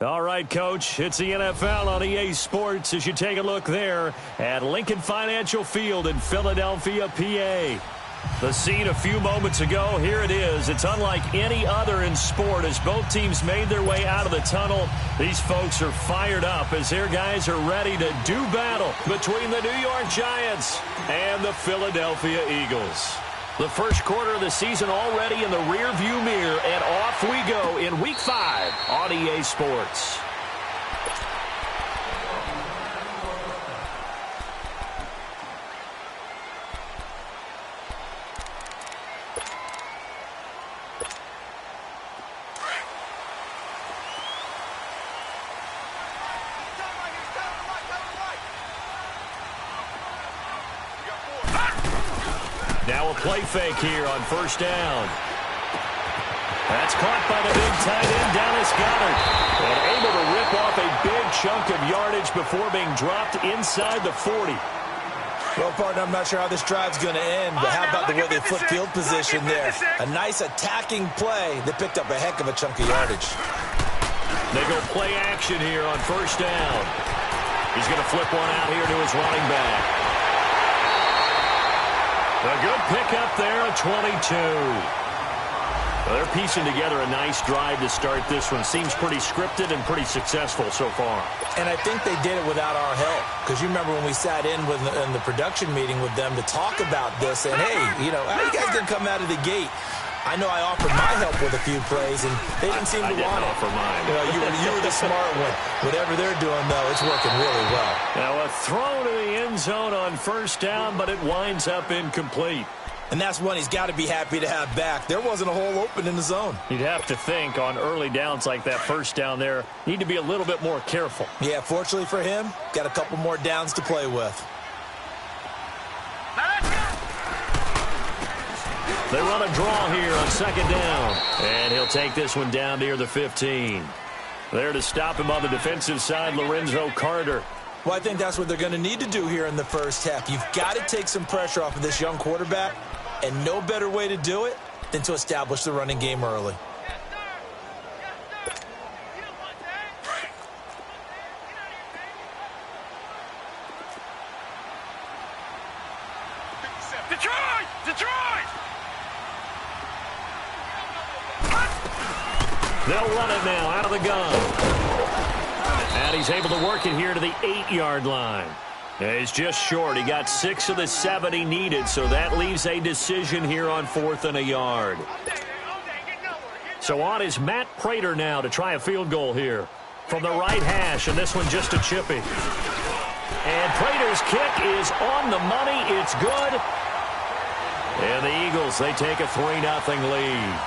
All right, Coach, it's the NFL on EA Sports as you take a look there at Lincoln Financial Field in Philadelphia, PA. The scene a few moments ago, here it is. It's unlike any other in sport as both teams made their way out of the tunnel. These folks are fired up as their guys are ready to do battle between the New York Giants and the Philadelphia Eagles. The first quarter of the season already in the rearview mirror, and off we go in Week 5 on EA Sports. Now a play fake here on first down. That's caught by the big tight end, Dallas Goedert. And able to rip off a big chunk of yardage before being dropped inside the 40. Well, partner, I'm not sure how this drive's going to end, but how about the way they flip field position there? A nice attacking play. They picked up a heck of a chunk of yardage. They go play action here on first down. He's going to flip one out here to his running back. A good pickup there at 22. Well, they're piecing together a nice drive to start this one. Seems pretty scripted and pretty successful so far. And I think they did it without our help. Because you remember when we sat in the production meeting with them to talk about this. And, hey, you know, how you guys going to come out of the gate? I know I offered my help with a few plays, and they didn't seem to want it. I didn't offer mine. You were the smart one. Whatever they're doing, though, it's working really well. Now a throw to the end zone on first down, but it winds up incomplete. And that's one he's got to be happy to have back. There wasn't a hole open in the zone. You'd have to think on early downs like that first down there, need to be a little bit more careful. Yeah, fortunately for him, got a couple more downs to play with. They run a draw here on second down. And he'll take this one down near the 15. There to stop him on the defensive side, Lorenzo Carter. Well, I think that's what they're going to need to do here in the first half. You've got to take some pressure off of this young quarterback, and no better way to do it than to establish the running game early. They'll run it now out of the gun. And he's able to work it here to the 8-yard line. He's just short. He got 6 of the 7 he needed, so that leaves a decision here on 4th and a yard. So on is Matt Prater now to try a field goal here from the right hash, and this one just a chippy. And Prater's kick is on the money. It's good. And the Eagles, they take a 3-0 lead.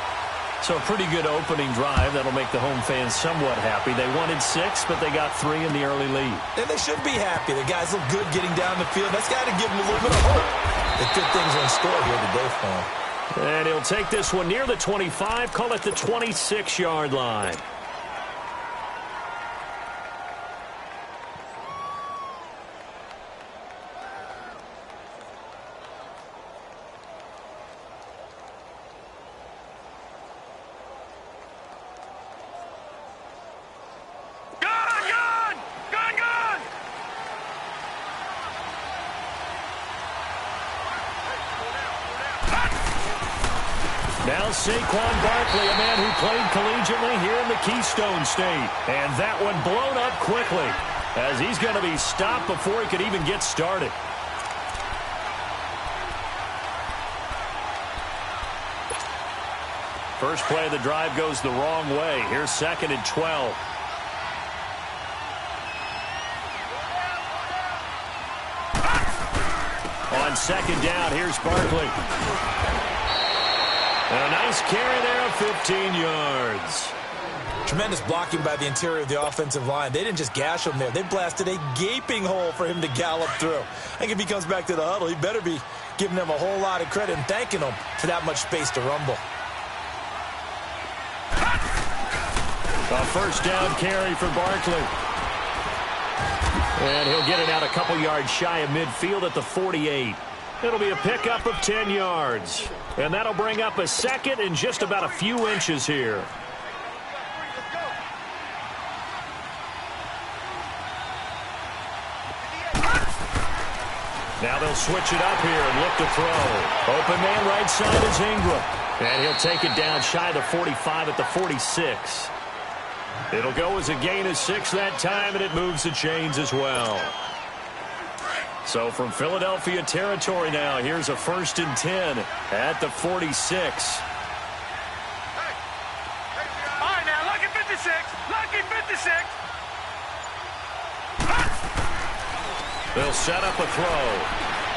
So a pretty good opening drive. That'll make the home fans somewhat happy. They wanted 6, but they got 3 in the early lead. And they should be happy. The guys look good getting down the field. That's got to give them a little bit of hope that good things are in store here today for them. And he'll take this one near the 25, call it the 26-yard line. Now Saquon Barkley, a man who played collegiately here in the Keystone State. And that one blown up quickly as he's going to be stopped before he could even get started. First play of the drive goes the wrong way. Here's 2nd and 12. On 2nd down, here's Barkley. A nice carry there of 15 yards. Tremendous blocking by the interior of the offensive line. They didn't just gash him there. They blasted a gaping hole for him to gallop through. I think if he comes back to the huddle, he better be giving them a whole lot of credit and thanking them for that much space to rumble. A first down carry for Barkley. And he'll get it out a couple yards shy of midfield at the 48. It'll be a pickup of 10 yards. And that'll bring up a 2nd and just about a few inches here. Now they'll switch it up here and look to throw. Open man right side is Ingram. And he'll take it down shy of the 45 at the 46. It'll go as a gain of 6 that time, and it moves the chains as well. So from Philadelphia territory now, here's a 1st and 10 at the 46. All right, now, lucky 56. Lucky 56. They'll set up a throw.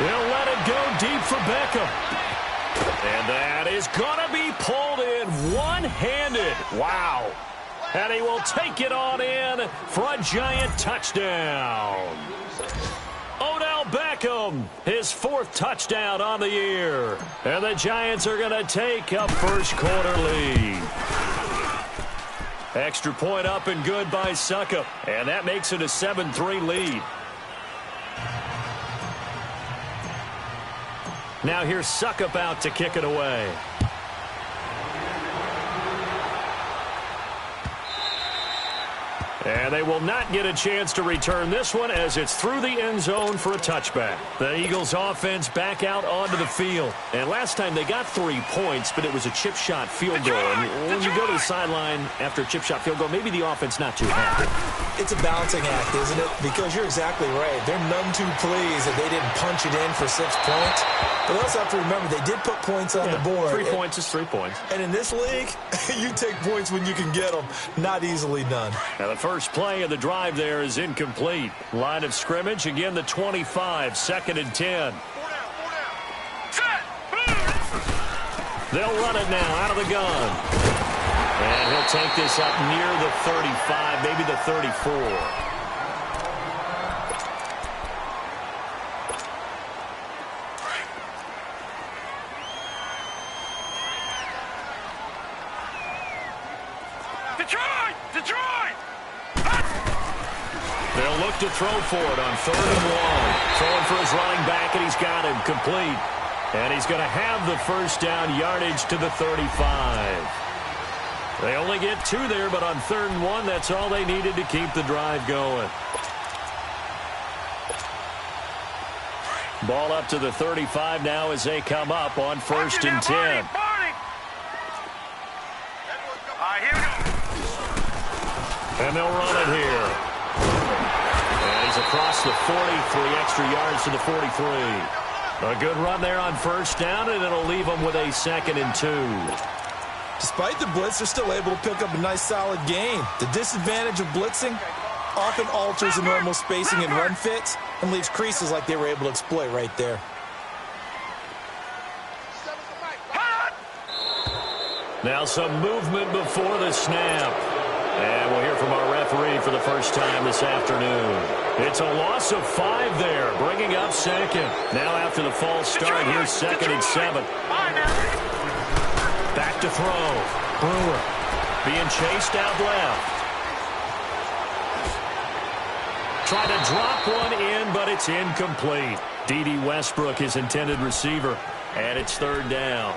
They'll let it go deep for Beckham. And that is going to be pulled in one-handed. Wow. And he will take it on in for a giant touchdown. Odell Beckham, his 4th touchdown on the year. And the Giants are going to take a first-quarter lead. Extra point up and good by Succop. And that makes it a 7-3 lead. Now here's Succop out to kick it away. And they will not get a chance to return this one as it's through the end zone for a touchback. The Eagles offense back out onto the field. And last time they got 3 points, but it was a chip shot field goal. And when you go to the sideline after a chip shot field goal, maybe the offense not too happy. It's a balancing act, isn't it? Because you're exactly right. They're none too pleased that they didn't punch it in for 6 points. But they also have to remember they did put points on the board. 3 points is 3 points. And in this league, you take points when you can get them. Not easily done. Now the first play of the drive there is incomplete. Line of scrimmage, again the 25, 2nd and 10. They'll run it now out of the gun. And he'll take this up near the 35, maybe the 34. Detroit! They'll look to throw for it on 3rd and 1. Throwing for his running back, and he's got him complete. And he's going to have the first down, yardage to the 35. They only get 2 there, but on 3rd and 1, that's all they needed to keep the drive going. Ball up to the 35 now as they come up on 1st and 10. All right, here we go. And they'll run it here. And he's across the 40, 3 extra yards to the 43. A good run there on 1st down, and it'll leave them with a 2nd and 2. Despite the blitz, they're still able to pick up a nice, solid gain. The disadvantage of blitzing often alters the normal spacing and run fits and leaves creases like they were able to exploit right there. Now some movement before the snap. And we'll hear from our referee for the first time this afternoon. It's a loss of 5 there, bringing up 2nd. Now after the false start, here's 2nd and 7. Back to throw. Brewer being chased out left. Trying to drop one in, but it's incomplete. D.D. Westbrook, his intended receiver, and it's 3rd down.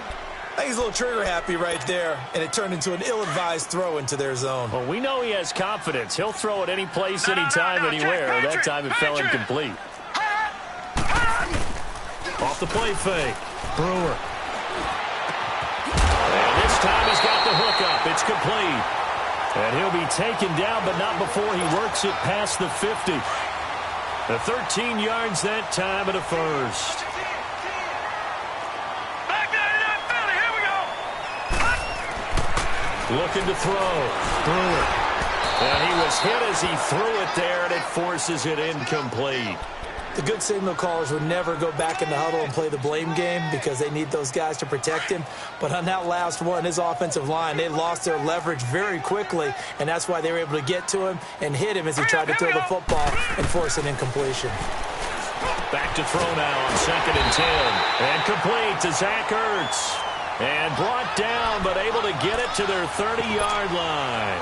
I think he's a little trigger happy right there, and it turned into an ill-advised throw into their zone. Well, we know he has confidence. He'll throw it any place, anytime, anywhere. That time it fell incomplete. Off the play fake. Brewer. And this time he's got the hook up. It's complete. And he'll be taken down, but not before he works it past the 50. The 13 yards that time and a first. Looking to throw. Brewer. And he was hit as he threw it there, and it forces it incomplete. The good signal callers would never go back in the huddle and play the blame game because they need those guys to protect him. But on that last one, his offensive line, they lost their leverage very quickly, and that's why they were able to get to him and hit him as he tried to throw the football and force an incompletion. Back to throw now on 2nd and 10. And complete to Zach Ertz. And brought down, but able to get it to their 30-yard line.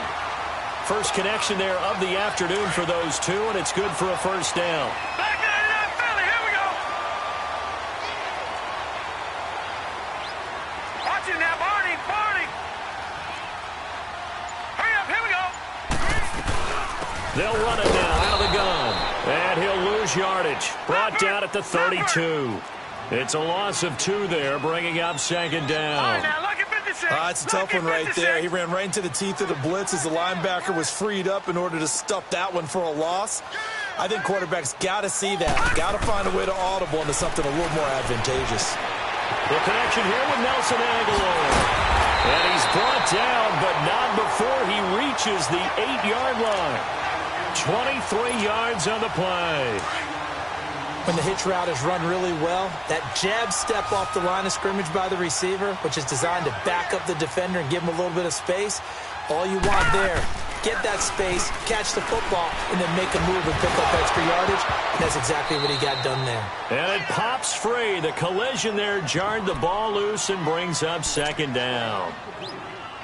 First connection there of the afternoon for those two, and it's good for a first down. Back to Philly, here we go. Watch it now, Barney. Hurry up, here we go. They'll run it now out of the gun. And he'll lose yardage. Brought brought down at the 32. It's a loss of 2 there, bringing up second down. All right, now, lucky 56. It's a tough one right there. He ran right into the teeth of the blitz as the linebacker was freed up in order to stuff that one for a loss. I think quarterbacks got to see that. Got to find a way to audible into something a little more advantageous. The connection here with Nelson Aguilar. And he's brought down, but not before he reaches the 8-yard line. 23 yards on the play. When the hitch route is run really well, that jab step off the line of scrimmage by the receiver, which is designed to back up the defender and give him a little bit of space, all you want there, get that space, catch the football, and then make a move and pick up extra yardage. And that's exactly what he got done there. And it pops free. The collision there jarred the ball loose and brings up second down.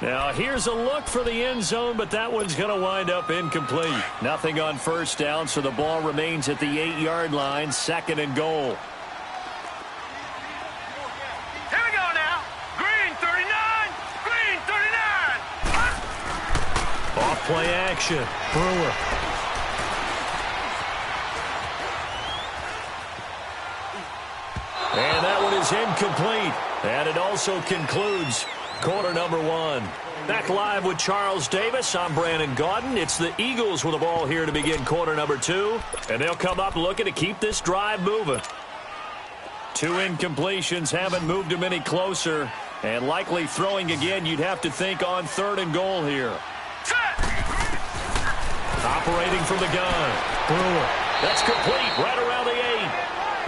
Now, here's a look for the end zone, but that one's going to wind up incomplete. Nothing on first down, so the ball remains at the 8-yard line, second and goal. Here we go now. Green 39. Green 39. Off play action. Brewer. And that one is incomplete. And it also concludes quarter number 1. Back live with Charles Davis. I'm Brandon Gaudin. It's the Eagles with the ball here to begin quarter number 2. And they'll come up looking to keep this drive moving. 2 incompletions haven't moved them any closer. And likely throwing again, you'd have to think on third and goal here. Operating from the gun. Brewer. That's complete right around the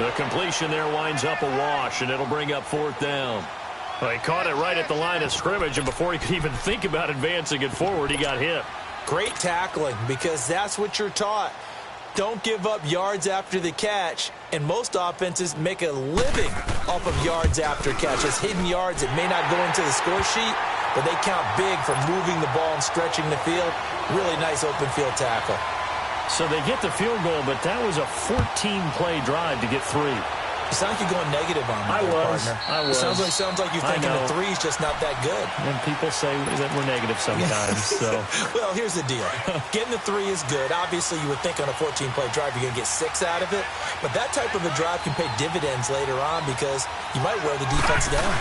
8. The completion there winds up a wash, and it'll bring up fourth down. Well, he caught it right at the line of scrimmage, and before he could even think about advancing it forward, he got hit. Great tackling, because that's what you're taught. Don't give up yards after the catch, and most offenses make a living off of yards after catches. Hidden yards that may not go into the score sheet, but they count big for moving the ball and stretching the field. Really nice open field tackle. So they get the field goal, but that was a 14-play drive to get 3. It sounds like you're going negative on me, partner. I was. It sounds like you're thinking the 3's just not that good. When people say that we're negative sometimes. So. Well, here's the deal. Getting the 3 is good. Obviously, you would think on a 14-play drive you're going to get 6 out of it. But that type of a drive can pay dividends later on because you might wear the defense down.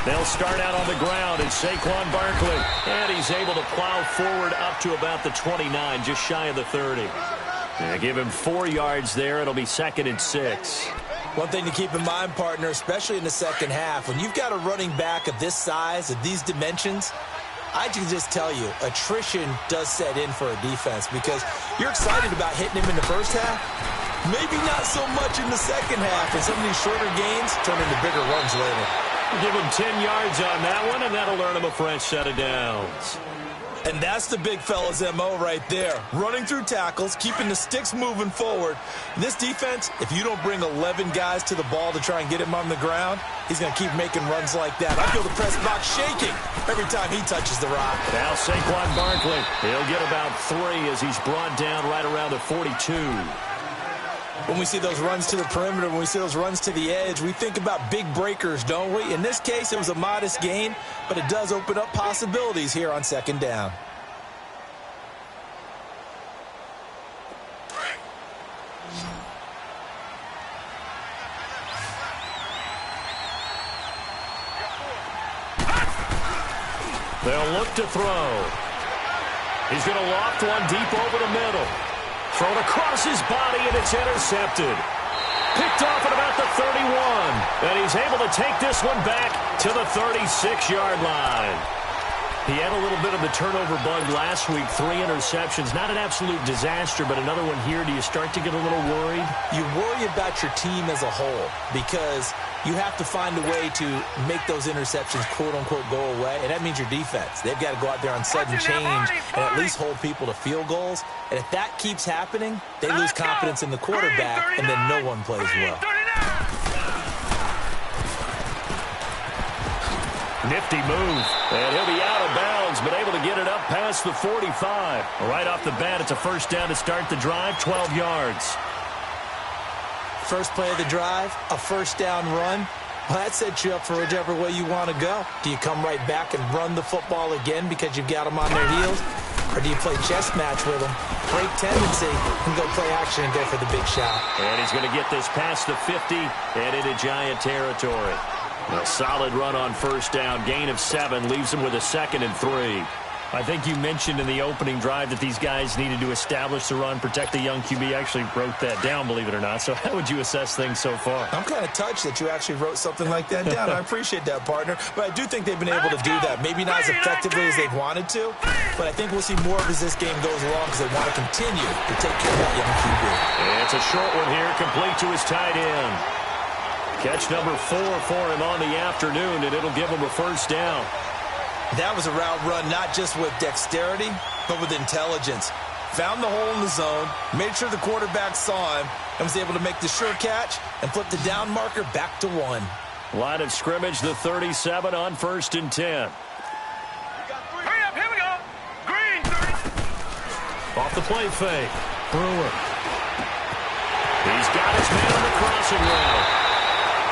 They'll start out on the ground. It's Saquon Barkley. And he's able to plow forward up to about the 29, just shy of the 30. Yeah, give him 4 yards there. It'll be second and 6. One thing to keep in mind, partner, especially in the second half, when you've got a running back of this size, of these dimensions, I can just tell you, attrition does set in for a defense because you're excited about hitting him in the first half. Maybe not so much in the second half, and some of these shorter gains turn into bigger runs later. Give him 10 yards on that one, and that'll earn him a fresh set of downs. And that's the big fella's MO right there. Running through tackles, keeping the sticks moving forward. This defense, if you don't bring 11 guys to the ball to try and get him on the ground, he's going to keep making runs like that. I feel the press box shaking every time he touches the rock. Now Saquon Barkley, he'll get about 3 as he's brought down right around the 42. When we see those runs to the perimeter, when we see those runs to the edge, we think about big breakers, don't we? In this case, it was a modest gain, but it does open up possibilities here on second down. They'll look to throw. He's going to loft one deep over the middle. Thrown across his body, and it's intercepted. Picked off at about the 31. And he's able to take this one back to the 36-yard line. He had a little bit of the turnover bug last week. 3 interceptions. Not an absolute disaster, but another one here. Do you start to get a little worried? You worry about your team as a whole because you have to find a way to make those interceptions, quote-unquote, go away, and that means your defense. They've got to go out there on sudden change and at least hold people to field goals. And if that keeps happening, they lose confidence in the quarterback, and then no one plays well. Nifty move, and he'll be out of bounds, but able to get it up past the 45. Right off the bat, it's a first down to start the drive, 12 yards. First play of the drive, a first down run. Well, that sets you up for whichever way you want to go. Do you come right back and run the football again because you've got them on their heels? Or do you play chess match with him, break tendency, and go play action and go for the big shot? And he's going to get this past the 50 and into Giant territory. A solid run on first down. Gain of 7 leaves him with a 2nd and 3. I think you mentioned in the opening drive that these guys needed to establish the run, protect the young QB. I actually wrote that down, believe it or not. So how would you assess things so far? I'm kind of touched that you actually wrote something like that down. I appreciate that, partner. But I do think they've been able to do that. Maybe not as effectively as they've wanted to, but I think we'll see more of as this game goes along because they want to continue to take care of that young QB. It's a short one here, complete to his tight end. Catch number 4 for him on the afternoon, and it'll give him a first down. That was a route run not just with dexterity, but with intelligence. Found the hole in the zone, made sure the quarterback saw him, and was able to make the sure catch and flip the down marker back to 1. Line of scrimmage, the 37 on 1st and 10. Hurry up, here we go. Green 30. Off the play fake. Brewer. He's got his man on the crossing route.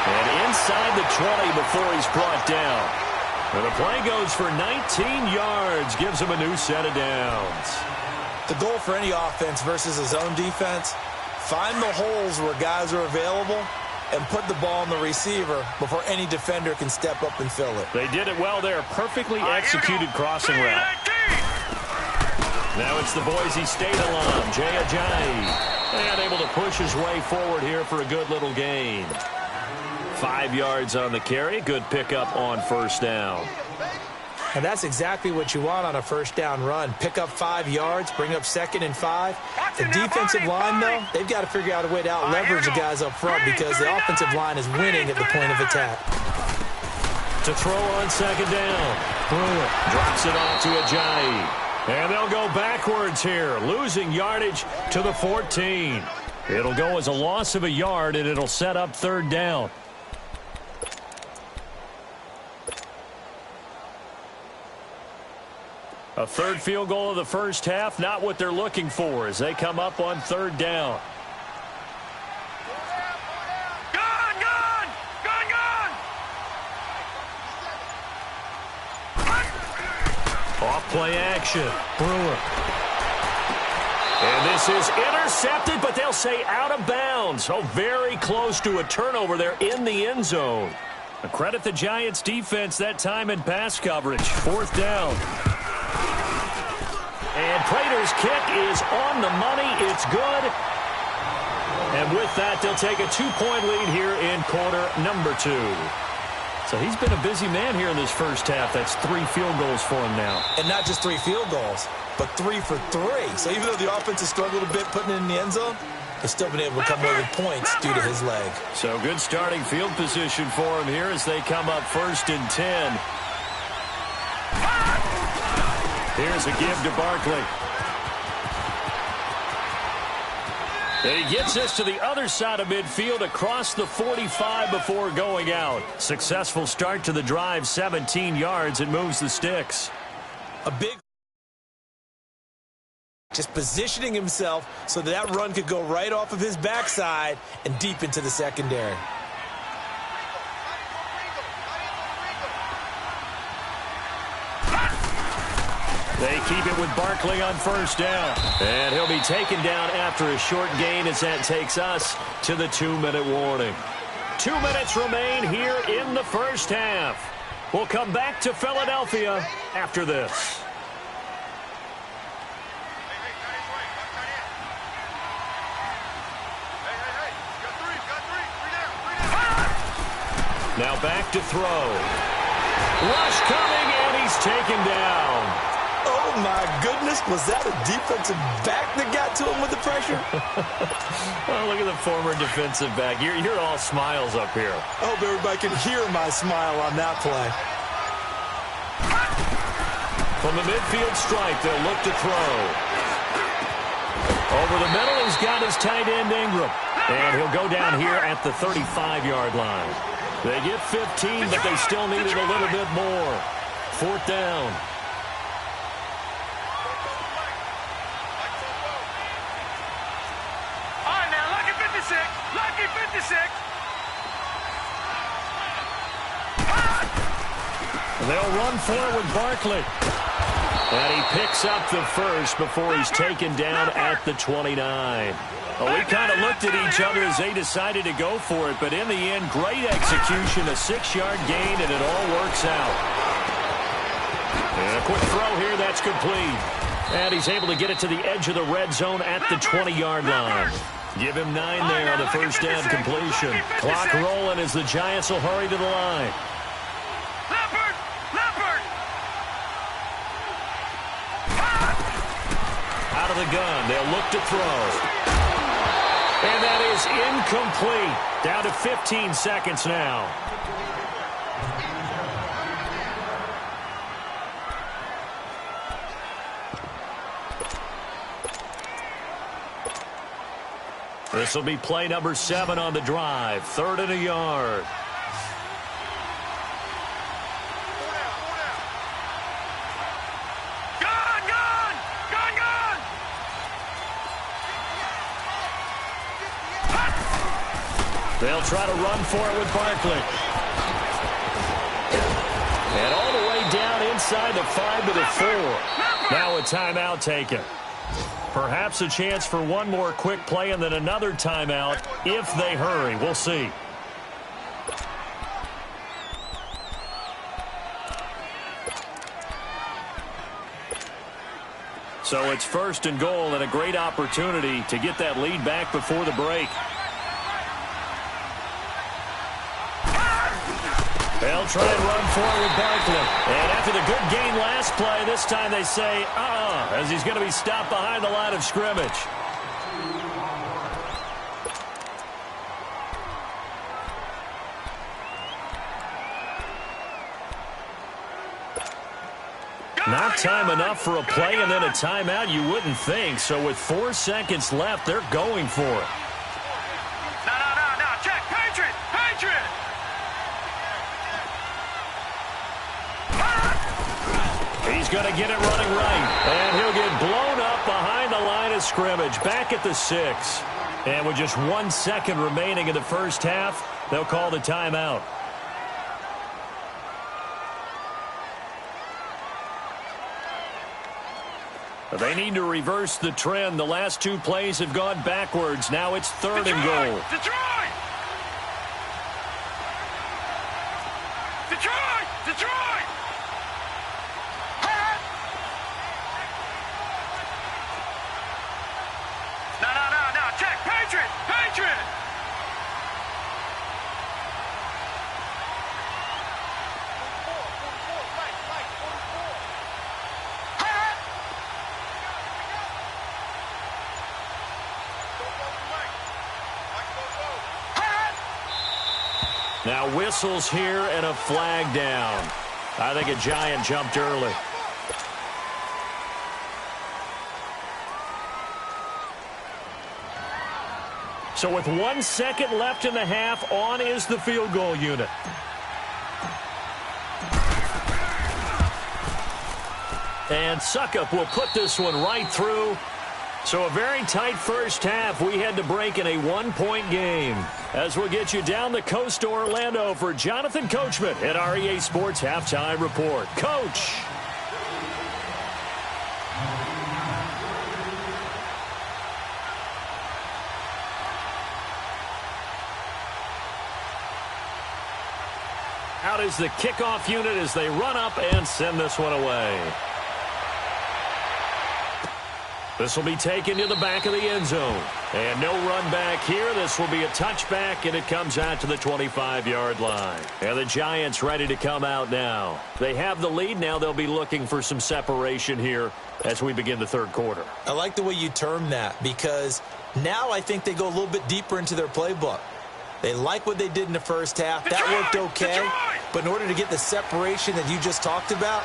And inside the 20 before he's brought down. And the play goes for 19 yards, gives him a new set of downs. The goal for any offense versus a zone defense, find the holes where guys are available and put the ball on the receiver before any defender can step up and fill it. They did it well there. Perfectly executed crossing route. Now it's the Boise State alum, Jay Ajayi. And able to push his way forward here for a good little gain. 5 yards on the carry. Good pickup on first down. And that's exactly what you want on a first down run. Pick up 5 yards, bring up 2nd and 5. The defensive line, though, they've got to figure out a way to out-leverage the guys up front because the offensive line is winning at the point of attack. To throw on 2nd down. Brewer drops it off to Ajayi. And they'll go backwards here, losing yardage to the 14. It'll go as a loss of a yard, and it'll set up 3rd down. A 3rd field goal of the first half, not what they're looking for as they come up on 3rd down. Gone, gone, gone, gone. Off play action. Brewer. And this is intercepted, but they'll say out of bounds. So very close to a turnover there in the end zone. A credit the Giants defense that time in pass coverage. 4th down. And Prater's kick is on the money. It's good. And with that, they'll take a 2-point lead here in quarter number 2. So he's been a busy man here in this first half. That's 3 field goals for him now. And not just 3 field goals, but 3 for 3. So even though the offense has struggled a bit putting it in the end zone, they've still been able to come away with points due to his leg. So good starting field position for him here as they come up 1st and 10. Here's a give to Barkley. And he gets this to the other side of midfield across the 45 before going out. Successful start to the drive, 17 yards. It moves the sticks. A big just positioning himself so that run could go right off of his backside and deep into the secondary. They keep it with Barkley on 1st down. And he'll be taken down after a short gain as that takes us to the 2-minute warning. 2 minutes remain here in the first half. We'll come back to Philadelphia after this. Now back to throw. Rush coming, and he's taken down. Oh, my goodness. Was that a defensive back that got to him with the pressure? Oh, look at the former defensive back. You're all smiles up here. I hope everybody can hear my smile on that play. From the midfield stripe, they'll look to throw. Over the middle, he's got his tight end, Ingram. And he'll go down here at the 35-yard line. They get 15, but they still needed a little bit more. 4th down. All right, now, lucky 56. Lucky 56. And they'll run for it with Barkley. And he picks up the first before he's taken down at the 29. Well, we kind of looked at each other as they decided to go for it, but in the end, great execution, a 6-yard gain, and it all works out. And a quick throw here, that's complete. And he's able to get it to the edge of the red zone at the 20-yard line. Give him 9 there on the first down completion. Clock rolling as the Giants will hurry to the line. Out of the gun, they'll look to throw. And that is incomplete. Down to 15 seconds now. This will be play number 7 on the drive. 3rd and a yard. They'll try to run for it with Barkley. And all the way down inside the 5 to the 4. Now a timeout taken. Perhaps a chance for one more quick play and then another timeout if they hurry. We'll see. So it's 1st and goal and a great opportunity to get that lead back before the break. They'll try and run forward with Barkley. And after the good gain last play, this time they say, as he's going to be stopped behind the line of scrimmage. Not time enough for a play and then a timeout, you wouldn't think. So with 4 seconds left, they're going for it. No, check, Patriot. He's going to get it running right. And he'll get blown up behind the line of scrimmage. Back at the 6. And with just 1 second remaining in the first half, they'll call the timeout. They need to reverse the trend. The last 2 plays have gone backwards. Now it's 3rd and goal. Detroit! No, check, Patriot! Now whistles here and a flag down. I think a Giant jumped early. So with 1 second left in the half, on is the field goal unit. And Suckup will put this one right through. So a very tight first half. We had to break in a 1-point game. As we'll get you down the coast to Orlando for Jonathan Coachman at our EA Sports Halftime Report. Coach. Out is the kickoff unit as they run up and send this one away. This will be taken to the back of the end zone. And no run back here. This will be a touchback, and it comes out to the 25-yard line. And the Giants ready to come out now. They have the lead. Now they'll be looking for some separation here as we begin the 3rd quarter. I like the way you term that because now I think they go a little bit deeper into their playbook. They like what they did in the first half. That worked okay. But in order to get the separation that you just talked about,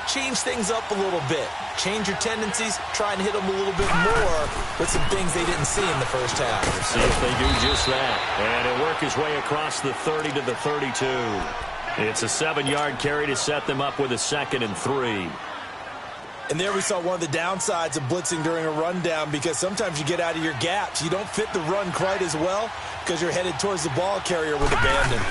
change things up a little bit. Change your tendencies. Try and hit them a little bit more with some things they didn't see in the first half. Let's see if they do just that. And he'll work his way across the 30 to the 32. It's a 7-yard carry to set them up with a 2nd and 3. And there we saw one of the downsides of blitzing during a rundown because sometimes you get out of your gaps. You don't fit the run quite as well because you're headed towards the ball carrier with abandon.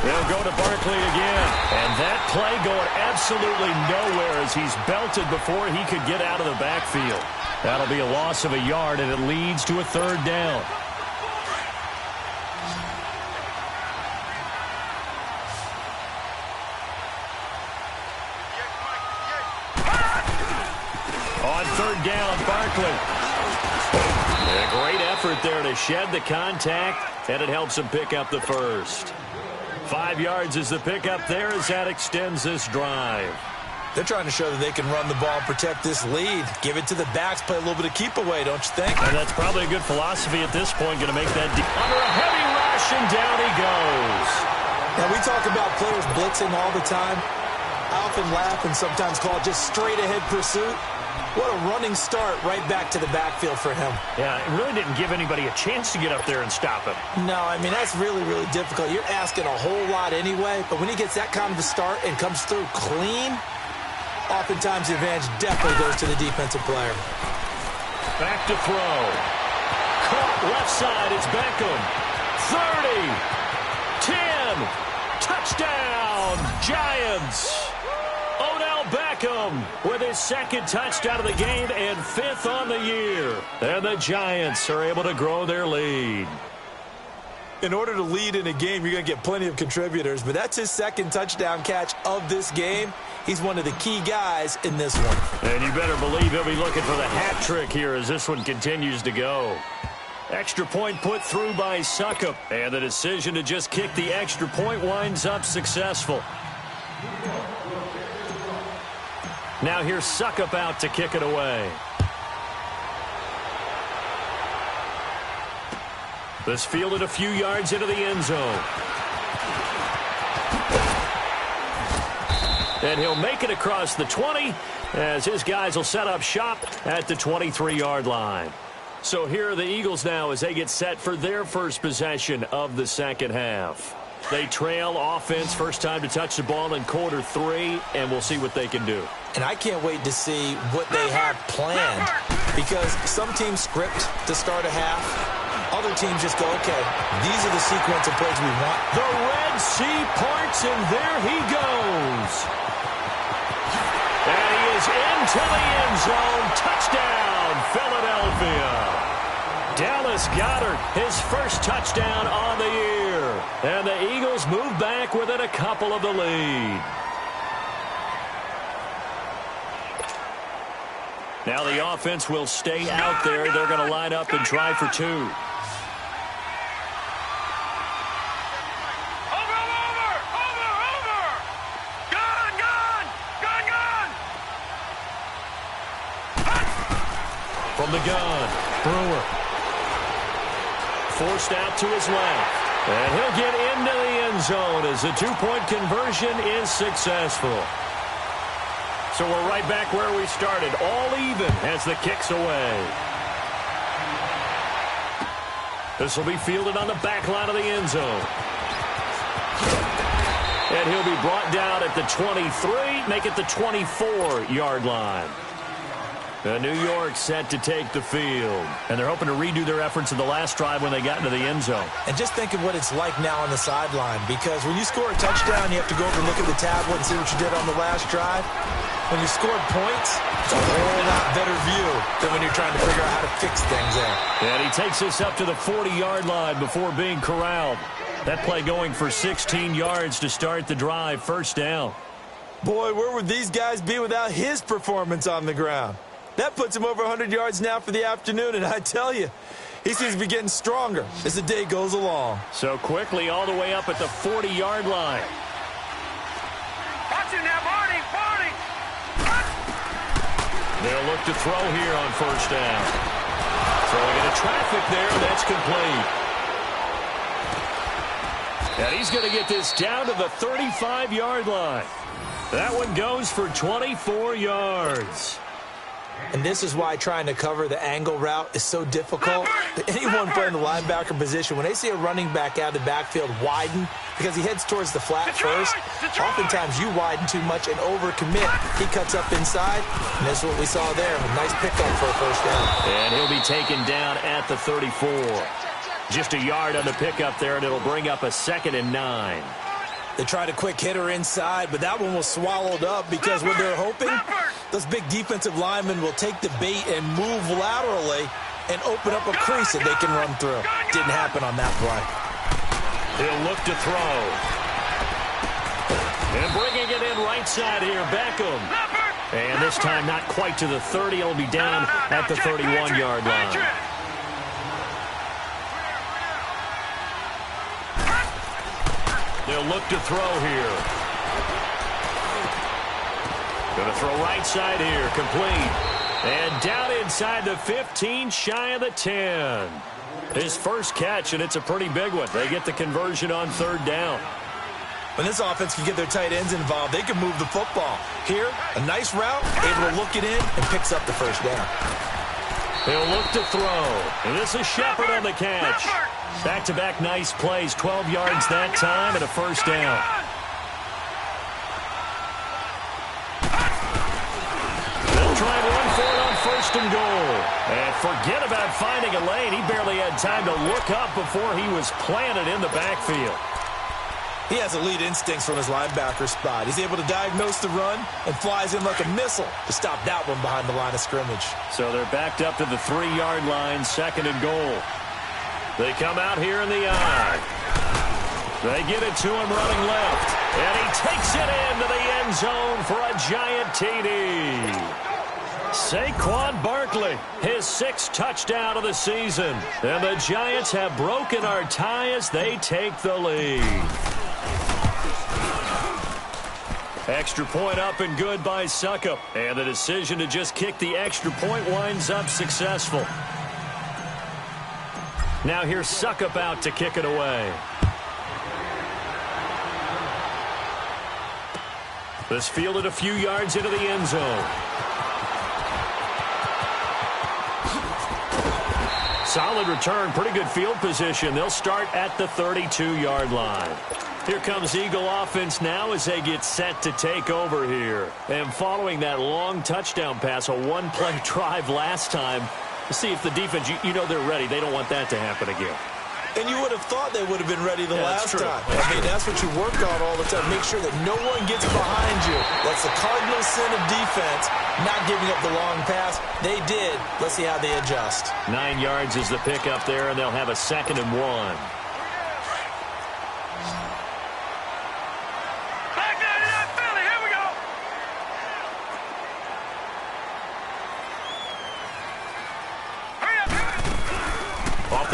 They'll go to Barkley again. And that play going absolutely nowhere as he's belted before he could get out of the backfield. That'll be a loss of a yard, and it leads to a third down. On third down, Barkley. And a great effort there to shed the contact, and it helps him pick up the first. 5 yards is the pickup there as that extends this drive. They're trying to show that they can run the ball and protect this lead. Give it to the backs, play a little bit of keep away, don't you think? And that's probably a good philosophy at this point, going to make that under a heavy rush, and down he goes. Now, we talk about players blitzing all the time. I often laugh and sometimes call it just straight-ahead pursuit. What a running start right back to the backfield for him. Yeah, it really didn't give anybody a chance to get up there and stop him. No, I mean, that's really, really difficult. You're asking a whole lot anyway, but when he gets that kind of a start and comes through clean, oftentimes the advantage definitely goes to the defensive player. Back to throw. Caught left side, it's Beckham. 30, 10, touchdown, Giants. Odell Beckham with his second touchdown of the game and 5th on the year. And the Giants are able to grow their lead. In order to lead in a game, you're going to get plenty of contributors, but that's his second touchdown catch of this game. He's one of the key guys in this one. And you better believe he'll be looking for the hat trick here as this one continues to go. Extra point put through by Suckup, and the decision to just kick the extra point winds up successful. Now here's Suckup out to kick it away. This fielded a few yards into the end zone. And he'll make it across the 20 as his guys will set up shop at the 23-yard line. So here are the Eagles now as they get set for their first possession of the second half. They trail offense, first time to touch the ball in quarter 3, and we'll see what they can do. And I can't wait to see what they have planned, because some teams script to start a half. Other teams just go, okay, these are the sequence of plays we want. The Red Sea parts, and there he goes. And he is into the end zone. Touchdown, Philadelphia. Dallas Goedert, his first touchdown on the year. And the Eagles move back within a couple of the lead. Now the offense will stay out there. They're going to line up and try for 2. Over! Gun! From the gun, Brewer. Forced out to his left. And he'll get into the end zone as the 2-point conversion is successful. So we're right back where we started, all even as the kick's away. This will be fielded on the back line of the end zone. And he'll be brought down at the 23, make it the 24-yard line. New York set to take the field. And they're hoping to redo their efforts in the last drive when they got into the end zone. And just think of what it's like now on the sideline, because when you score a touchdown, you have to go over and look at the tablet and see what you did on the last drive. When you scored points, it's a whole lot better view than when you're trying to figure out how to fix things there. And he takes us up to the 40-yard line before being corralled. That play going for 16 yards to start the drive, first down. Boy, where would these guys be without his performance on the ground? That puts him over 100 yards now for the afternoon, and I tell you, he seems to be getting stronger as the day goes along. So quickly all the way up at the 40-yard line. Watch him now, Barney! They'll look to throw here on first down. Throwing into traffic there, that's complete. And he's going to get this down to the 35-yard line. That one goes for 24 yards. And this is why trying to cover the angle route is so difficult. Anyone playing the linebacker position, when they see a running back out of the backfield widen, because he heads towards the flat first, oftentimes you widen too much and overcommit. He cuts up inside, and that's what we saw there. A nice pickup for a first down. And he'll be taken down at the 34. Just a yard on the pickup there, and it'll bring up a 2nd and 9. They tried a quick hitter inside, but that one was swallowed up because what they're hoping, those big defensive linemen will take the bait and move laterally and open up a crease that they can run through. Didn't happen on that play. He'll look to throw. And bringing it in right side here, Beckham. And this time not quite to the 30. It'll be down at the 31-yard line. They'll look to throw here. Going to throw right side here, complete. And down inside the 15, shy of the 10. His first catch, and it's a pretty big one. They get the conversion on third down. When this offense can get their tight ends involved, they can move the football. Here, a nice route, able to look it in, and picks up the first down. He'll look to throw. And this is Shepard on the catch. Back-to-back nice plays, 12 yards that time, and a first down. They'll try and run for it on first and goal. And forget about finding a lane. He barely had time to look up before he was planted in the backfield. He has elite instincts from his linebacker spot. He's able to diagnose the run and flies in like a missile to stop that one behind the line of scrimmage. So they're backed up to the 3-yard line, second and goal. They come out here in the eye. They get it to him running left. And he takes it into the end zone for a giant TD. Saquon Barkley, his 6th touchdown of the season. And the Giants have broken our tie as they take the lead. Extra point up and good by Succop. And the decision to just kick the extra point winds up successful. Now here's Succop out to kick it away. This fielded a few yards into the end zone. Solid return, pretty good field position. They'll start at the 32-yard line. Here comes Eagle offense now as they get set to take over here. And following that long touchdown pass, a one-play drive last time, to see if the defense, you know they're ready. They don't want that to happen again. And you would have thought they would have been ready the last time. I mean, that's what you work on all the time. Make sure that no one gets behind you. That's the cardinal sin of defense, not giving up the long pass. They did. Let's see how they adjust. 9 yards is the pickup there, and they'll have a 2nd and 1.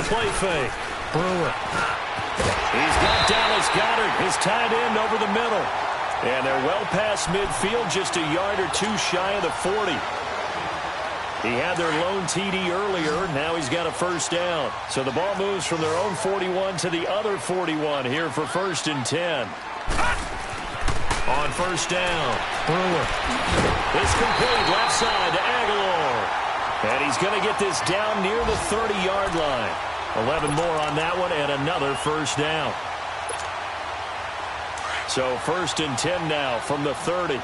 Play fake. Brewer. He's got Dallas Goedert, his tight end, over the middle. And they're well past midfield, just a yard or two shy of the 40. He had their lone TD earlier. Now he's got a first down. So the ball moves from their own 41 to the other 41 here for 1st and 10. On first down, Brewer. It's complete left side to Aguilar. And he's going to get this down near the 30-yard line. 11 more on that one and another first down. So 1st and 10 now from the 30.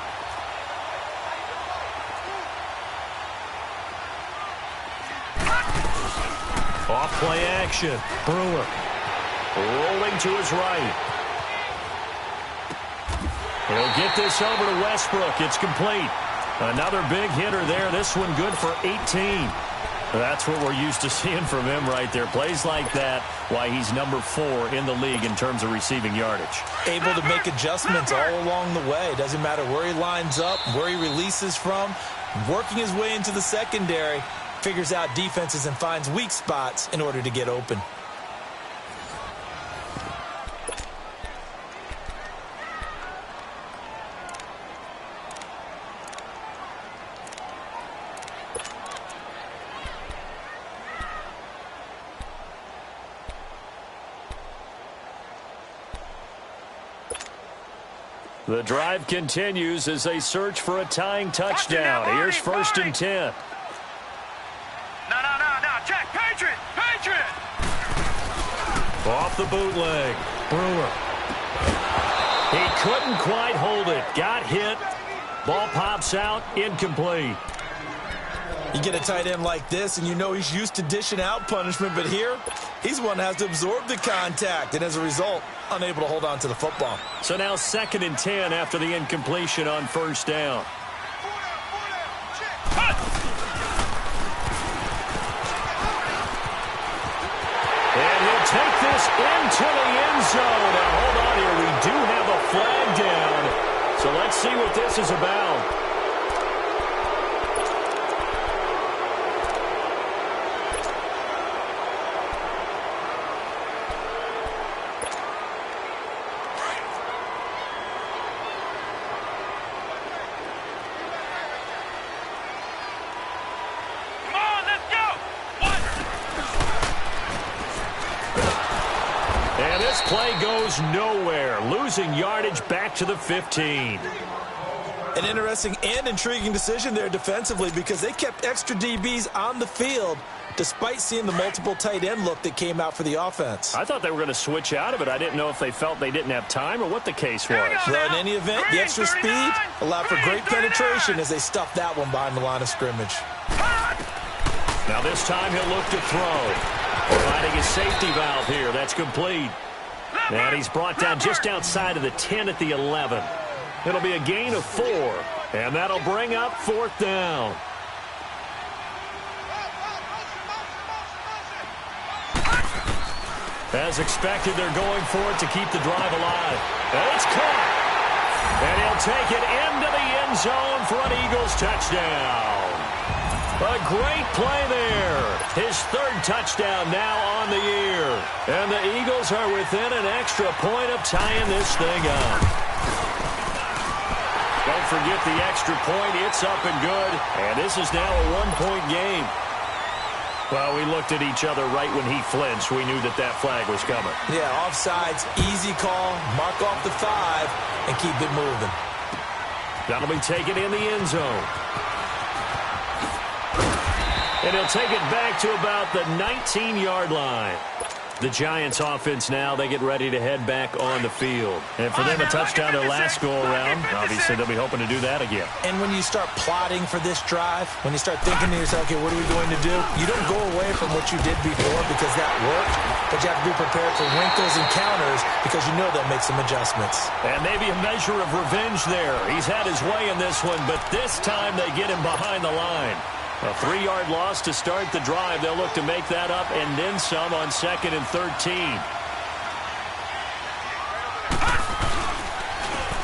Off play action. Brewer rolling to his right. He'll get this over to Westbrook. It's complete. Another big hitter there. This one good for 18. That's what we're used to seeing from him right there. Plays like that, why he's number 4 in the league in terms of receiving yardage. Able to make adjustments all along the way. Doesn't matter where he lines up, where he releases from. Working his way into the secondary, figures out defenses and finds weak spots in order to get open. The drive continues as they search for a tying touchdown. Here's 1st and 10. No, check, Patriot! Off the bootleg. Brewer. He couldn't quite hold it. Got hit. Ball pops out. Incomplete. You get a tight end like this, and you know he's used to dishing out punishment, but here, he's one that has to absorb the contact, and as a result, unable to hold on to the football. So now 2nd and 10 after the incompletion on 1st down. And he'll take this into the end zone. Now, hold on here. We do have a flag down. So let's see what this is about. Play goes nowhere, losing yardage back to the 15. An interesting and intriguing decision there defensively because they kept extra DBs on the field despite seeing the multiple tight end look that came out for the offense. I thought they were going to switch out of it. I didn't know if they felt they didn't have time or what the case was. Well, in any event, the extra speed allowed for great penetration as they stuffed that one behind the line of scrimmage. Now this time he'll look to throw. Finding his safety valve here. That's complete. And he's brought down just outside of the 10 at the 11. It'll be a gain of 4. And that'll bring up 4th down. As expected, they're going for it to keep the drive alive. And it's caught. And he'll take it into the end zone for an Eagles touchdown. A great play there. His 3rd touchdown now on the year. And the Eagles are within an extra point of tying this thing up. Don't forget the extra point. It's up and good. And this is now a 1-point game. Well, we looked at each other right when he flinched. We knew that that flag was coming. Yeah, offsides, easy call. Mark off the 5 and keep it moving. That'll be taken in the end zone. And he'll take it back to about the 19-yard line. The Giants offense now, they get ready to head back on the field. And for them, a touchdown their last go-around. Obviously, they'll be hoping to do that again. And when you start plotting for this drive, when you start thinking to yourself, okay, what are we going to do? You don't go away from what you did before because that worked, but you have to be prepared for wrinkles and counters because you know they'll make some adjustments. And maybe a measure of revenge there. He's had his way in this one, but this time they get him behind the line. A 3-yard loss to start the drive. They'll look to make that up and then some on 2nd and 13.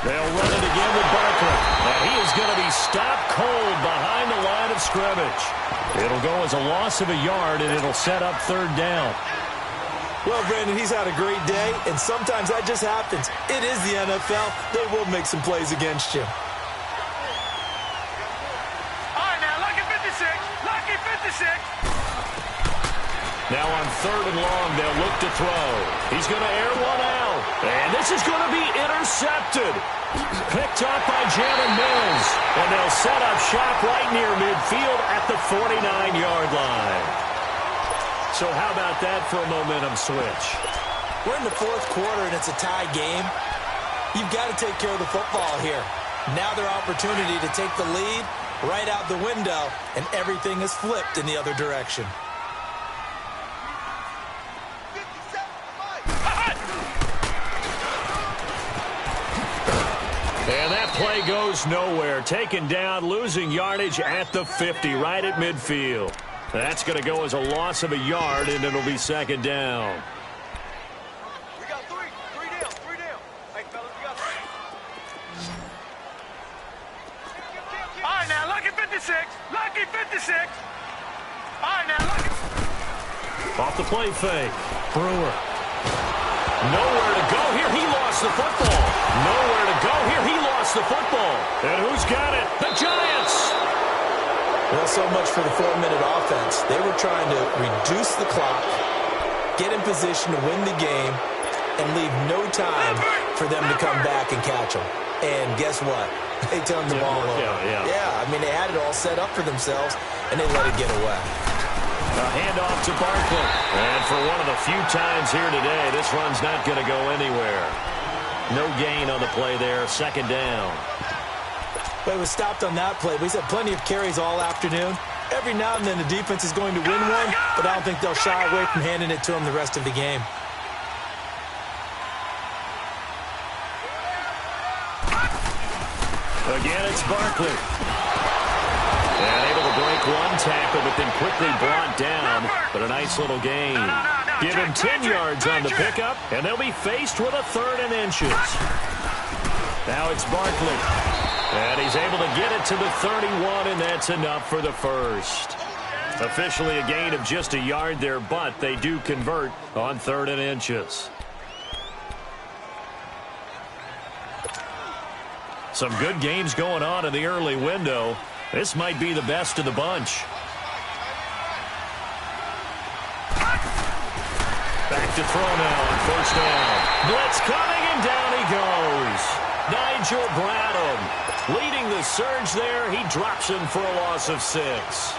They'll run it again with Barkley. And he is going to be stopped cold behind the line of scrimmage. It'll go as a loss of a yard, and it'll set up 3rd down. Well, Brandon, he's had a great day, and sometimes that just happens. It is the NFL. They will make some plays against you. Now on 3rd and long, they'll look to throw. He's going to air one out. And this is going to be intercepted. Picked up by Jalen Mills. And they'll set up shop right near midfield at the 49-yard line. So how about that for a momentum switch? We're in the 4th quarter, and it's a tie game. You've got to take care of the football here. Now their opportunity to take the lead right out the window, and everything is flipped in the other direction. And that play goes nowhere. Taken down, losing yardage at the 50, right at midfield. That's going to go as a loss of a yard, and it'll be 2nd down. We got three down. Hey, fellas, we got 3. All right, now, lucky 56. All right, now, lucky. Off the play fake. Brewer. Nowhere to go here. He lost the football. Nowhere to go here. He lost the football. And who's got it? The Giants. Well, so much for the 4-minute offense. They were trying to reduce the clock, get in position to win the game, and leave no time for them to come back and catch them. And guess what? They turned the ball over. Yeah, I mean, they had it all set up for themselves, and they let it get away. A handoff to Barkley. And for one of the few times here today, this run's not going to go anywhere. No gain on the play there. 2nd down. But it was stopped on that play. But he's had plenty of carries all afternoon. Every now and then the defense is going to win one, but I don't think they'll shy away from handing it to them the rest of the game. Again, it's Barkley. And able to break one tackle, but then quickly brought down. But a nice little gain. Give him 10 yards on the pickup, and they'll be faced with a 3rd and inches. Now it's Barkley. And he's able to get it to the 31, and that's enough for the first. Officially a gain of just a yard there, but they do convert on 3rd and inches. Some good games going on in the early window. This might be the best of the bunch. Back to throw now on 1st down. Blitz coming, and down he goes. Nigel Bradham leading the surge there. He drops him for a loss of 6.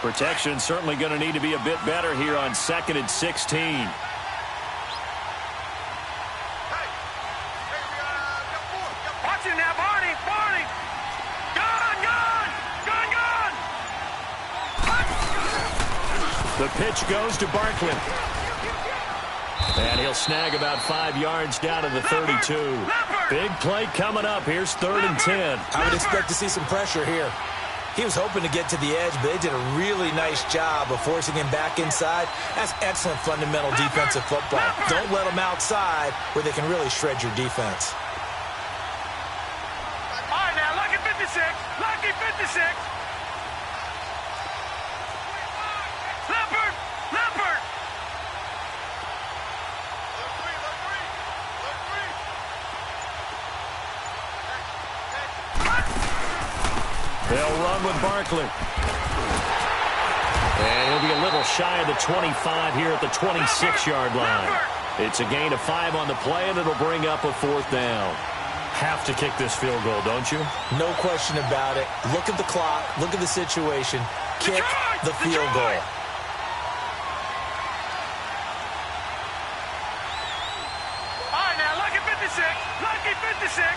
Protection certainly going to need to be a bit better here on 2nd and 16. Watch it now, Barney. Barney. Gun. The pitch goes to Barkley. And he'll snag about 5 yards down to the 32. Big play coming up. Here's 3rd and 10. I would expect to see some pressure here. He was hoping to get to the edge, but they did a really nice job of forcing him back inside. That's excellent fundamental defensive football. Don't let them outside where they can really shred your defense. All right, now, lucky 56. Lucky 56. Leopard. Leopard. They'll run with Barkley. And he'll be a little shy of the 25 here at the 26-yard line. It's a gain of 5 on the play, and it'll bring up a 4th down. Have to kick this field goal, don't you? No question about it. Look at the clock. Look at the situation. Kick the field goal. All right, now, lucky 56. Lucky 56.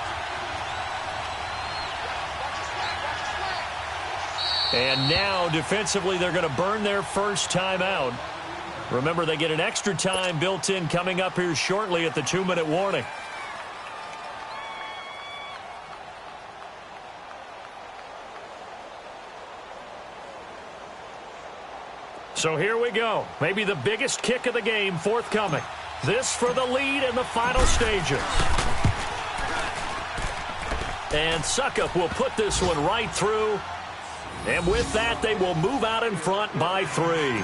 And now, defensively, they're going to burn their first timeout. Remember, they get an extra time built in coming up here shortly at the 2-minute warning. So here we go. Maybe the biggest kick of the game forthcoming. This for the lead in the final stages. And Suckup will put this one right through. And with that, they will move out in front by 3.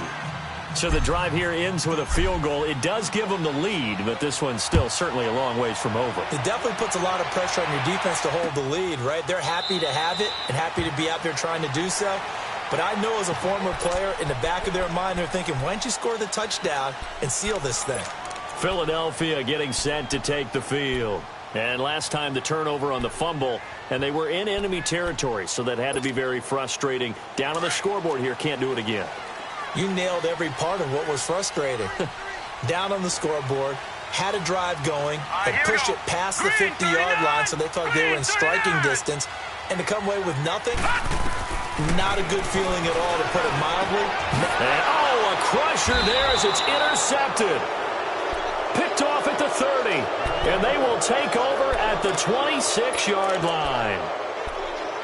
So the drive here ends with a field goal. It does give them the lead, but this one's still certainly a long ways from over. It definitely puts a lot of pressure on your defense to hold the lead, right? They're happy to have it and happy to be out there trying to do so. But I know as a former player, in the back of their mind, they're thinking, why don't you score the touchdown and seal this thing? Philadelphia getting set to take the field. And last time the turnover on the fumble, and they were in enemy territory, so that had to be very frustrating. Down on the scoreboard here, can't do it again. You nailed every part of what was frustrating. Down on the scoreboard, had a drive going, had pushed it past the 50-yard line, so they thought they were in striking distance, and to come away with nothing, not a good feeling at all, to put it mildly. And, oh, a crusher there as it's intercepted. Picked off at the 30, and they will take over at the 26-yard line.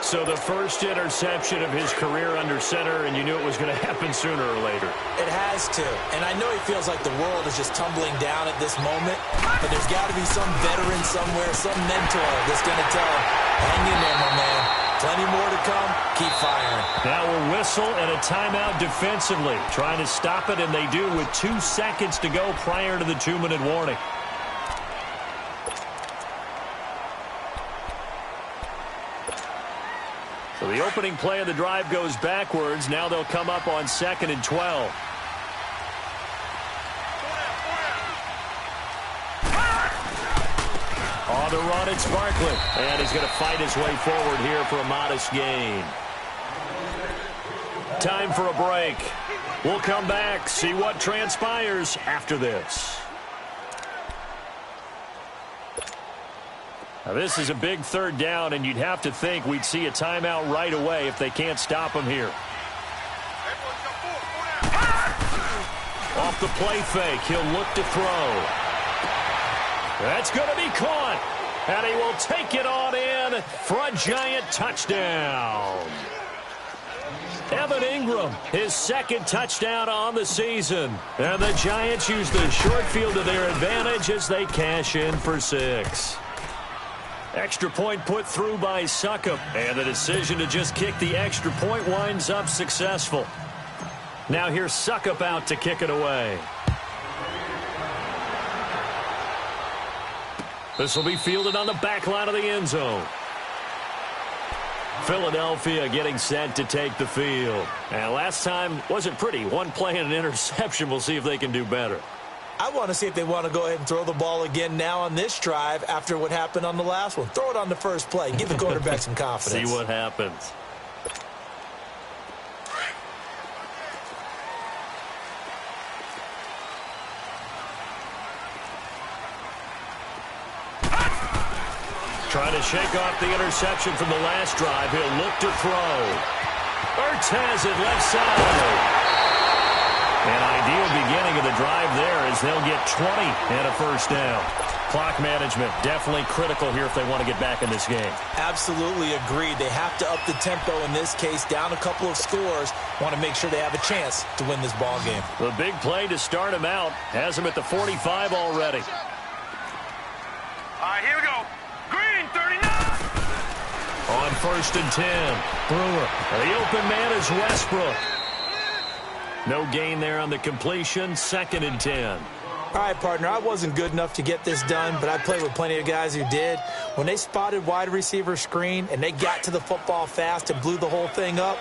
So the first interception of his career under center, and you knew it was going to happen sooner or later. It has to, and I know he feels like the world is just tumbling down at this moment, but there's got to be some veteran somewhere, some mentor that's going to tell him, hang in there, my man. Plenty more to come. Keep firing. Now a whistle and a timeout defensively. Trying to stop it, and they do with 2 seconds to go prior to the 2-minute warning. So the opening play of the drive goes backwards. Now they'll come up on 2nd and 12. On the run, it's Barkley. And he's going to fight his way forward here for a modest gain. Time for a break. We'll come back, see what transpires after this. Now, this is a big third down, and you'd have to think we'd see a timeout right away if they can't stop him here. Off the play fake, he'll look to throw. That's going to be caught, and he will take it on in for a Giant touchdown. Evan Ingram, his second touchdown on the season. And the Giants use the short field to their advantage as they cash in for 6. Extra point put through by Succop, and the decision to just kick the extra point winds up successful. Now here's Succop out to kick it away. This will be fielded on the back line of the end zone. Philadelphia getting set to take the field. And last time wasn't pretty. One play and an interception. We'll see if they can do better. I want to see if they want to go ahead and throw the ball again now on this drive after what happened on the last one. Throw it on the first play. Give the quarterback some confidence. See what happens. Trying to shake off the interception from the last drive. He'll look to throw. Ertz has it left side. An ideal beginning of the drive there as they'll get 20 and a first down. Clock management definitely critical here if they want to get back in this game. Absolutely agreed. They have to up the tempo in this case, down a couple of scores. Want to make sure they have a chance to win this ball game. The big play to start him out has him at the 45 already. All right, here we go. Green, 39. On 1st and 10, Brewer. The open man is Westbrook. No gain there on the completion. 2nd and 10. All right, partner, I wasn't good enough to get this done, but I played with plenty of guys who did. When they spotted wide receiver screen and they got to the football fast and blew the whole thing up,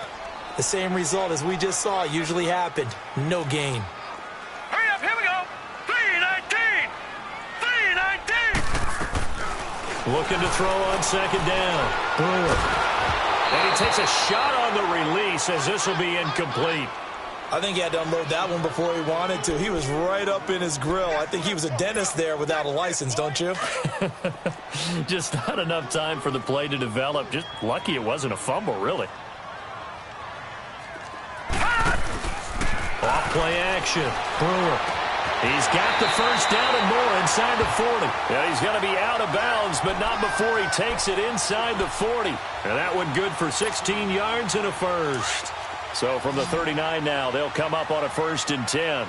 the same result as we just saw usually happened. No gain. Hurry up, here we go. 319. 319. Looking to throw on 2nd down. Brewer. And he takes a shot on the release as this will be incomplete. I think he had to unload that one before he wanted to. He was right up in his grill. I think he was a dentist there without a license, don't you? Just not enough time for the play to develop. Just lucky it wasn't a fumble, really. Off play action. Brewer. He's got the first down and more inside the 40. Yeah, he's going to be out of bounds, but not before he takes it inside the 40. And that one good for 16 yards and a first. So from the 39 now, they'll come up on a 1st and 10.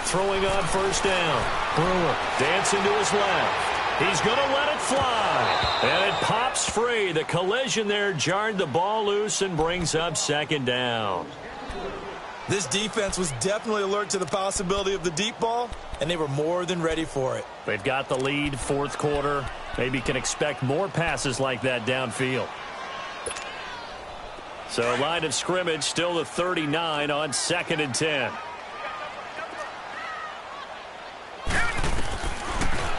Throwing on 1st down. Brewer dancing to his left. He's going to let it fly. And it pops free. The collision there jarred the ball loose and brings up 2nd down. This defense was definitely alert to the possibility of the deep ball, and they were more than ready for it. They've got the lead, 4th quarter. Maybe can expect more passes like that downfield. So line of scrimmage still the 39 on 2nd and 10.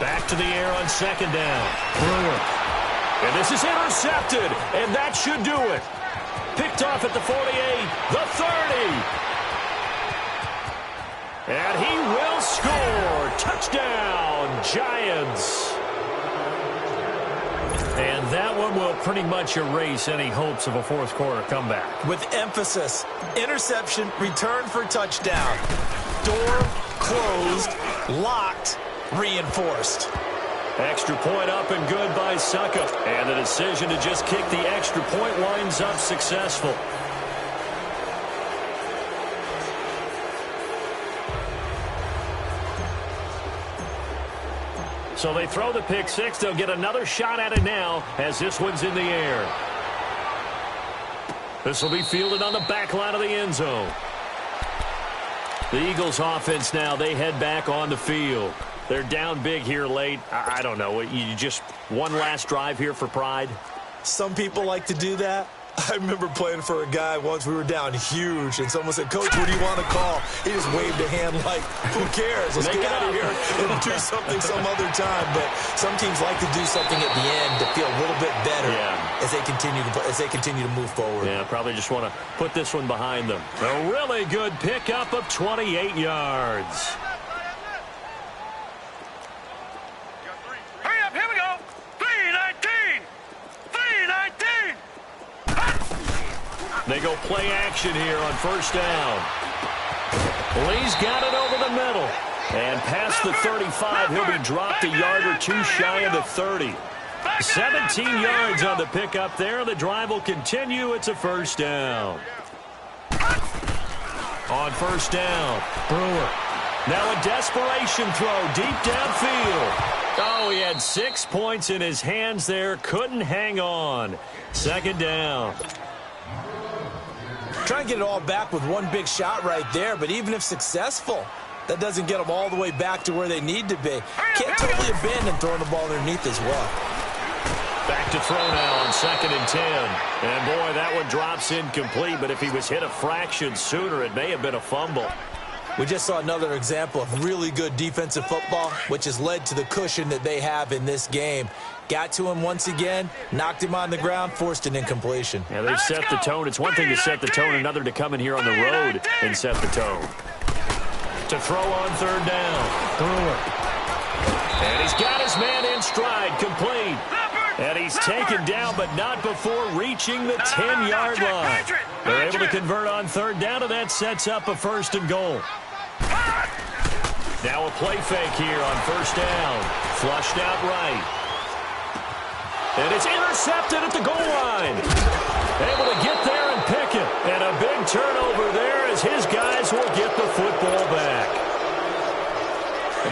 Back to the air on 2nd down. Brewer. And this is intercepted, and that should do it. Picked off at the 48, the 30. And he will score. Touchdown, Giants. And that one will pretty much erase any hopes of a 4th quarter comeback. With emphasis, interception, return for touchdown. Door closed, locked, reinforced. Extra point up and good by Succop. And the decision to just kick the extra point winds up successful. So they throw the pick 6. They'll get another shot at it now as this one's in the air. This will be fielded on the back line of the end zone. The Eagles offense now, they head back on the field. They're down big here late. I don't know. You just one last drive here for pride? Some people like to do that. I remember playing for a guy once. We were down huge, and someone said, "Coach, what do you want to call?" He just waved a hand like, "Who cares? Let's get out of here and do something some other time." But some teams like to do something at the end to feel a little bit better as they continue to move forward. Yeah, probably just want to put this one behind them. A really good pickup of 28 yards. Hurry up, here we go. 3-19. 3-19. They go play action here on first down. Lee's got it over the middle. And past the 35, he'll be dropped a yard or two shy of the 30. 17 yards on the pickup there. The drive will continue. It's a first down. On first down, Brewer. Now a desperation throw deep downfield. Oh, he had 6 points in his hands there. Couldn't hang on. Second down. Trying to get it all back with one big shot right there, but even if successful, that doesn't get them all the way back to where they need to be. Can't totally abandon throwing the ball underneath as well. Back to throw now on 2nd and 10. And, boy, that one drops incomplete, but if he was hit a fraction sooner, it may have been a fumble. We just saw another example of really good defensive football, which has led to the cushion that they have in this game. Got to him once again, knocked him on the ground, forced an incompletion. Yeah, they've set the tone. It's one thing to set the tone, another to come in here on the road and set the tone. To throw on third down. Brewer. And he's got his man in stride, complete. And he's taken down, but not before reaching the 10-yard line. They're able to convert on third down, and that sets up a 1st and goal. Now a play fake here on first down. Flushed out right. And it's intercepted at the goal line. Able to get there and pick it. And a big turnover there as his guys will get the football back.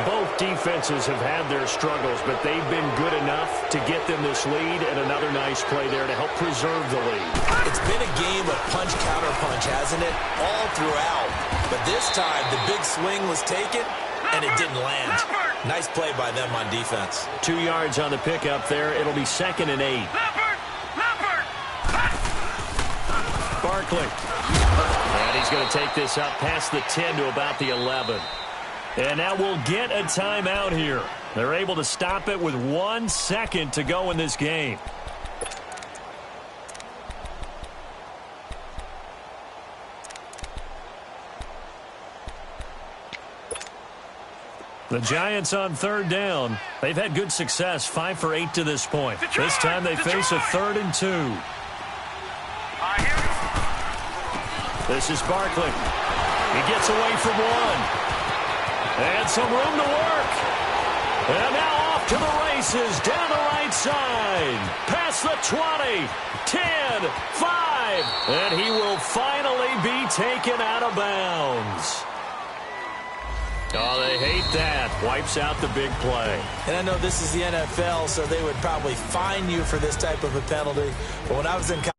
Both defenses have had their struggles, but they've been good enough to get them this lead, and another nice play there to help preserve the lead. It's been a game of punch-counter-punch, hasn't it? All throughout. But this time, the big swing was taken, and it didn't land. Nice play by them on defense. 2 yards on the pickup there. It'll be 2nd and 8. Barkley. And he's going to take this up past the 10 to about the 11. And now we'll get a timeout here. They're able to stop it with 1 second to go in this game. The Giants on third down. They've had good success, 5 for 8 to this point. This time they face a 3rd and 2. This is Barkley. He gets away from one. And some room to work. And now off to the races down the right side. Past the 20, 10, 5. And he will finally be taken out of bounds. Oh, they hate that. Wipes out the big play. And I know this is the NFL, so they would probably fine you for this type of a penalty. But when I was in college,